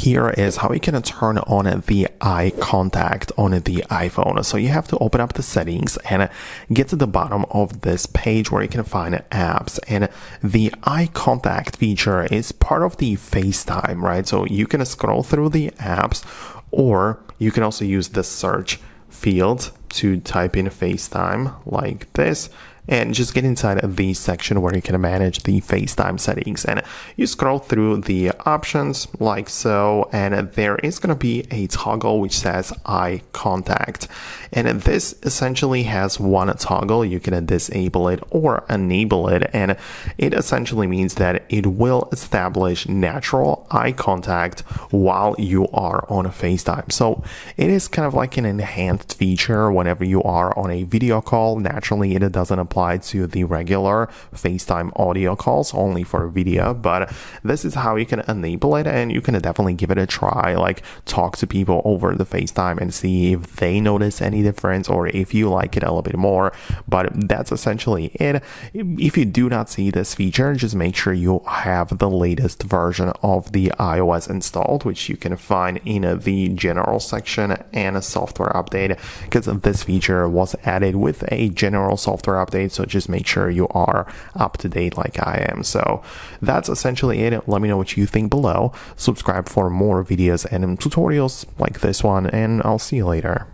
here is how you can turn on the eye contact on the iPhone. So you have to open up the settings and get to the bottom of this page where you can find apps, and the eye contact feature is part of the FaceTime, right? So you can scroll through the apps, or you can also use the search field to type in FaceTime like this, and just get inside of the section where you can manage the FaceTime settings, and you scroll through the options like so, and there is going to be a toggle which says eye contact, and this essentially has one toggle. You can disable it or enable it, and it essentially means that it will establish natural eye contact while you are on a FaceTime. So it is kind of like an enhanced feature whenever you are on a video call. Naturally, it doesn't apply to the regular FaceTime audio calls, only for video, but this is how you can enable it, and you can definitely give it a try, like talk to people over the FaceTime and see if they notice any difference or if you like it a little bit more. But that's essentially it. If you do not see this feature, just make sure you have the latest version of the iOS installed, which you can find in the general section and a software update, because this feature was added with a general software update. So just make sure you are up to date like I am. So that's essentially it. Let me know what you think below. Subscribe for more videos and tutorials like this one, and I'll see you later.